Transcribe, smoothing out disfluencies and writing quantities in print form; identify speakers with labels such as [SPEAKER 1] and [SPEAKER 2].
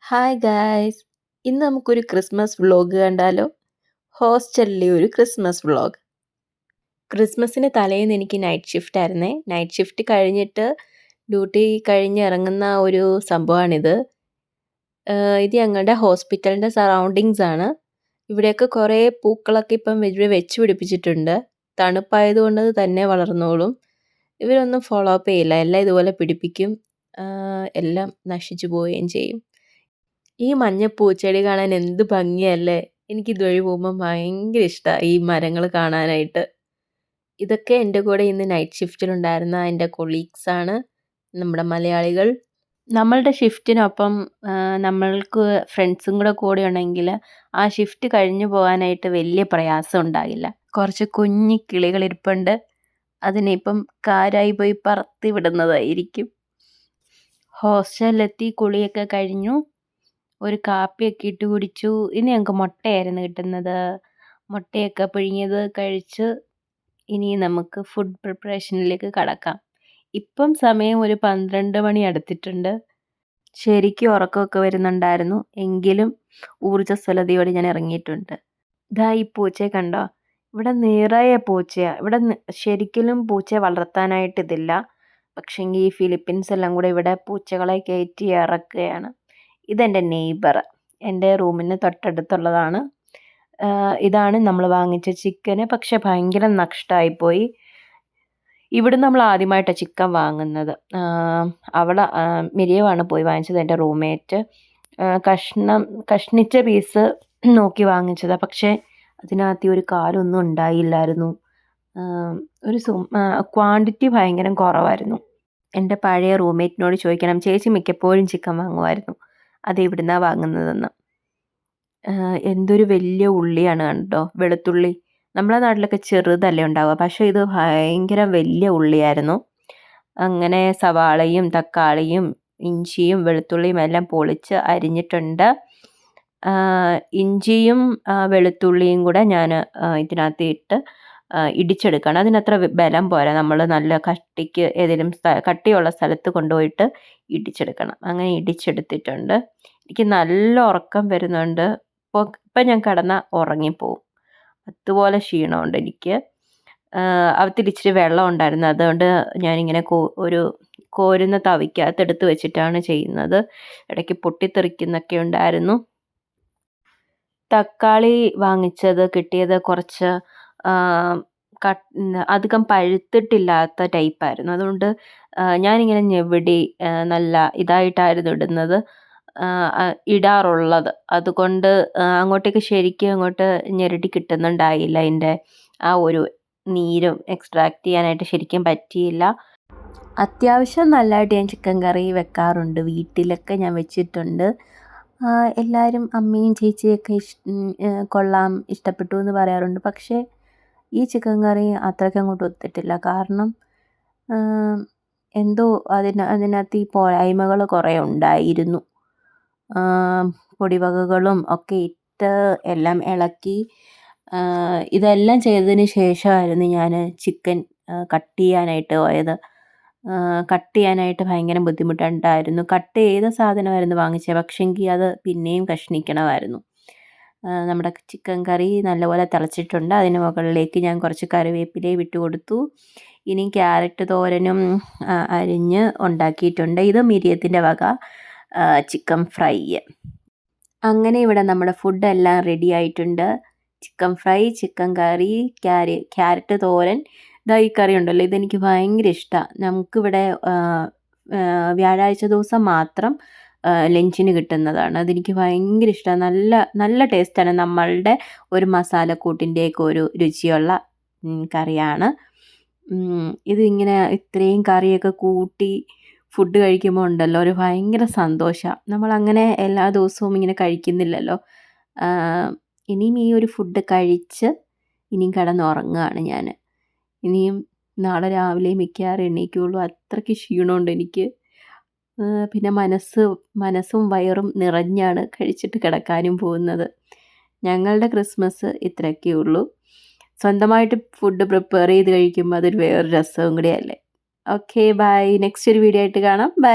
[SPEAKER 1] Hi guys! ഇന്ന് നമുക്കൊരു Christmas vlog കണ്ടാലോ? ഹോസ്റ്റലിലെ ഒരു ക്രിസ്മസ് വ്ളോഗ്. ക്രിസ്മസിന് തലേന്ന് എനിക്ക് നൈറ്റ് ഷിഫ്റ്റ് ആയിരുന്നേ. നൈറ്റ് ഷിഫ്റ്റ് കഴിഞ്ഞിട്ട് ഡ്യൂട്ടി കഴിഞ്ഞ് ഇറങ്ങുന്ന ഒരു സംഭവമാണിത്. ഇത് ഞങ്ങളുടെ ഹോസ്പിറ്റലിൻ്റെ സറൗണ്ടിങ്സ് ആണ്. ഇവിടെയൊക്കെ കുറേ പൂക്കളൊക്കെ ഇപ്പം ഇവിടെ വെച്ച് പിടിപ്പിച്ചിട്ടുണ്ട്. തണുപ്പായതുകൊണ്ട് അത് തന്നെ വളർന്നോളും. ഇവരൊന്നും ഫോളോ അപ്പ് ചെയ്യില്ല. എല്ലാം ഇതുപോലെ പിടിപ്പിക്കും. എല്ലാം നശിച്ചു പോവുകയും ചെയ്യും. ഈ മഞ്ഞ പൂച്ചെടി കാണാൻ എന്ത് ഭംഗിയല്ലേ! എനിക്ക് ഇതുവഴി പോകുമ്പോൾ ഭയങ്കര ഇഷ്ടമാണ് ഈ മരങ്ങൾ കാണാനായിട്ട്. ഇതൊക്കെ എൻ്റെ കൂടെ ഇന്ന് നൈറ്റ് ഷിഫ്റ്റിലുണ്ടായിരുന്ന എൻ്റെ കൊളീഗ്സാണ്, നമ്മുടെ മലയാളികൾ. നമ്മളുടെ ഷിഫ്റ്റിനൊപ്പം നമ്മൾക്ക് ഫ്രണ്ട്സും കൂടെ ഉണ്ടെങ്കിൽ ആ ഷിഫ്റ്റ് കഴിഞ്ഞു പോകാനായിട്ട് വലിയ പ്രയാസം ഉണ്ടാകില്ല. കുറച്ച് കുഞ്ഞി കിളികളിരിപ്പുണ്ട്. അതിനെ ഇപ്പം കാരായി പോയി പറത്തി വിടുന്നതായിരിക്കും. ഹോസ്റ്റലിലെത്തി കുളിയൊക്കെ കഴിഞ്ഞു. ഒരു കാപ്പിയൊക്കെ ഇട്ട് കുടിച്ചു. ഇന്ന് ഞങ്ങൾക്ക് മുട്ടയായിരുന്നു കിട്ടുന്നത്. മുട്ടയൊക്കെ പുഴുങ്ങിയത് കഴിച്ച് ഇനി നമുക്ക് ഫുഡ് പ്രിപ്പറേഷനിലേക്ക് കടക്കാം. ഇപ്പം സമയം ഒരു 12 മണി അടുത്തിട്ടുണ്ട്. ശരിക്കും ഉറക്കമൊക്കെ വരുന്നുണ്ടായിരുന്നു. എങ്കിലും ഊർജ്ജസ്വലതയോടെ ഞാൻ ഇറങ്ങിയിട്ടുണ്ട്. ഇതാ ഈ പൂച്ചയെ കണ്ടോ? ഇവിടെ നിറയെ പൂച്ചയാണ്. ഇവിടെ ശരിക്കും പൂച്ചയെ വളർത്താനായിട്ട് ഇതില്ല. പക്ഷേങ്കിൽ ഈ ഫിലിപ്പീൻസ് എല്ലാം കൂടെ ഇവിടെ പൂച്ചകളെ കയറ്റി ഇറക്കുകയാണ്. ഇതെൻ്റെ നെയ്ബർ, എൻ്റെ റൂമിന് തൊട്ടടുത്തുള്ളതാണ്. ഇതാണ് നമ്മൾ വാങ്ങിച്ച ചിക്കന്. പക്ഷെ ഭയങ്കര നഷ്ടമായിപ്പോയി. ഇവിടെ നമ്മൾ ആദ്യമായിട്ടാണ് ചിക്കൻ വാങ്ങുന്നത്. മിരിയമാണ് പോയി വാങ്ങിച്ചത്, എൻ്റെ റൂംമേറ്റ്. കഷ്ണിച്ച പീസ് നോക്കി വാങ്ങിച്ചതാണ്. പക്ഷേ അതിനകത്ത് ഒരു കാലൊന്നും ഉണ്ടായില്ലായിരുന്നു. ക്വാണ്ടിറ്റി ഭയങ്കര കുറവായിരുന്നു. എൻ്റെ പഴയ റൂംമേറ്റിനോട് ചോദിക്കണം, ചേച്ചി മിക്കപ്പോഴും ചിക്കൻ വാങ്ങുമായിരുന്നു, അത് എവിടുന്നാണ് വാങ്ങുന്നതെന്ന്. എന്തൊരു വലിയ ഉള്ളിയാണ് കണ്ടോ, വെളുത്തുള്ളി. നമ്മളെ നാട്ടിലൊക്കെ ചെറുതല്ലേ ഉണ്ടാവുക, പക്ഷേ ഇത് ഭയങ്കര വലിയ ഉള്ളിയായിരുന്നു. അങ്ങനെ സവാളയും തക്കാളിയും ഇഞ്ചിയും വെളുത്തുള്ളിയും എല്ലാം പൊളിച്ച് അരിഞ്ഞിട്ടുണ്ട്. ഇഞ്ചിയും വെളുത്തുള്ളിയും കൂടെ ഞാൻ ഇതിനകത്ത് ഇട്ട് ഇടിച്ചെടുക്കണം. അതിനത്ര ബലം പോരാ, നമ്മൾ നല്ല കട്ടിക്ക് ഏതെങ്കിലും കട്ടിയുള്ള സ്ഥലത്ത് കൊണ്ടുപോയിട്ട് ഇടിച്ചെടുക്കണം. അങ്ങനെ ഇടിച്ചെടുത്തിട്ടുണ്ട്. എനിക്ക് നല്ല ഉറക്കം വരുന്നുണ്ട്. ഇപ്പം ഞാൻ കിടന്നാൽ ഉറങ്ങിപ്പോവും, അതുപോലെ ക്ഷീണമുണ്ട് എനിക്ക്. അവത്തിൽ ഇച്ചിരി വെള്ളം ഉണ്ടായിരുന്നു, അതുകൊണ്ട് ഞാനിങ്ങനെ ഒരു കോരുന്ന തവിക്കകത്ത് എടുത്ത് വെച്ചിട്ടാണ് ചെയ്യുന്നത്. ഇടയ്ക്ക് പൊട്ടിത്തെറിക്കുന്നൊക്കെ ഉണ്ടായിരുന്നു. തക്കാളി കിട്ടിയത് കുറച്ച് അധികം പഴുത്തിട്ടില്ലാത്ത ടൈപ്പായിരുന്നു. അതുകൊണ്ട് ഞാനിങ്ങനെ ഞെവിടി നല്ല ഇതായിട്ടായിരുന്നു ഇടാറുള്ളത്. അതുകൊണ്ട് അങ്ങോട്ടേക്ക് ശരിക്കും അങ്ങോട്ട് ഞെരടി കിട്ടുന്നുണ്ടായില്ല. അതിൻ്റെ ആ ഒരു നീരും എക്സ്ട്രാക്ട് ചെയ്യാനായിട്ട് ശരിക്കും പറ്റിയില്ല. അത്യാവശ്യം നല്ലതായിട്ട് ഞാൻ ചിക്കൻ കറി വെക്കാറുണ്ട്. വീട്ടിലൊക്കെ ഞാൻ വെച്ചിട്ടുണ്ട്. എല്ലാവരും അമ്മയും ചേച്ചിയൊക്കെ കൊള്ളാം, ഇഷ്ടപ്പെട്ടു എന്ന് പറയാറുണ്ട്. പക്ഷേ ഈ ചിക്കൻ കറി അത്രയ്ക്ക് അങ്ങോട്ട് ഒത്തിട്ടില്ല. കാരണം എന്തോ അതിനകത്ത് ഈ പോരായ്മകൾ കുറേ ഉണ്ടായിരുന്നു. പൊടിവകകളും ഒക്കെ ഇട്ട് എല്ലാം ഇളക്കി ഇതെല്ലാം ചെയ്തതിന് ശേഷമായിരുന്നു ഞാൻ ചിക്കൻ കട്ട് ചെയ്യാനായിട്ട് പോയത്. കട്ട് ചെയ്യാനായിട്ട് ഭയങ്കര ബുദ്ധിമുട്ടുണ്ടായിരുന്നു. കട്ട് ചെയ്ത സാധനമായിരുന്നു വാങ്ങിച്ചത്, പക്ഷേങ്കിൽ അത് പിന്നെയും കഷ്ണിക്കണമായിരുന്നു. നമ്മുടെ ചിക്കൻ കറി നല്ലപോലെ തിളച്ചിട്ടുണ്ട്. അതിന് മുകളിലേക്ക് ഞാൻ കുറച്ച് കറിവേപ്പിലയും ഇട്ട് കൊടുത്തു. ഇനി ക്യാരറ്റ് തോരനും അരിഞ്ഞ് ഉണ്ടാക്കിയിട്ടുണ്ട്. ഇത് മിരിയത്തിൻ്റെ വക ചിക്കൻ ഫ്രൈ. അങ്ങനെ ഇവിടെ നമ്മുടെ ഫുഡെല്ലാം റെഡി ആയിട്ടുണ്ട്. ചിക്കൻ ഫ്രൈ, ചിക്കൻ കറി, ക്യാരറ്റ് തോരൻ. ഇതാ ഈ കറി ഉണ്ടല്ലോ, ഇതെനിക്ക് ഭയങ്കര ഇഷ്ടമാണ്. നമുക്കിവിടെ വ്യാഴാഴ്ച ദിവസം മാത്രം ലഞ്ചിന് കിട്ടുന്നതാണ്. അതെനിക്ക് ഭയങ്കര ഇഷ്ടമാണ്. നല്ല നല്ല ടേസ്റ്റാണ്. നമ്മളുടെ ഒരു മസാലക്കൂട്ടിൻ്റെയൊക്കെ ഒരു രുചിയുള്ള കറിയാണ്. ഇതിങ്ങനെ ഇത്രയും കറിയൊക്കെ കൂട്ടി ഫുഡ് കഴിക്കുമ്പോൾ ഉണ്ടല്ലോ ഒരു ഭയങ്കര സന്തോഷമാണ്. നമ്മളങ്ങനെ എല്ലാ ദിവസവും ഇങ്ങനെ കഴിക്കുന്നില്ലല്ലോ. ഇനിയും ഈ ഒരു ഫുഡ് കഴിച്ച് ഇനിയും കിടന്നുറങ്ങുകയാണ് ഞാൻ. ഇനിയും നാളെ രാവിലെ മിക്കവാറും എണീക്കുകയുള്ളൂ. അത്രയ്ക്ക് ക്ഷീണമുണ്ട് എനിക്ക്. പിന്നെ മനസ്സും വയറും നിറഞ്ഞാണ് കഴിച്ചിട്ട് കിടക്കാനും പോകുന്നത്. ഞങ്ങളുടെ ക്രിസ്മസ് ഇത്രയൊക്കെ ഉള്ളൂ. സ്വന്തമായിട്ട് ഫുഡ് പ്രിപ്പയർ ചെയ്ത് കഴിക്കുമ്പോൾ അതൊരു വേറൊരു രസവും കൂടിയല്ലേ. Okay, bye. നെക്സ്റ്റ് ഒരു വീഡിയോ ആയിട്ട് കാണാം. ബൈ.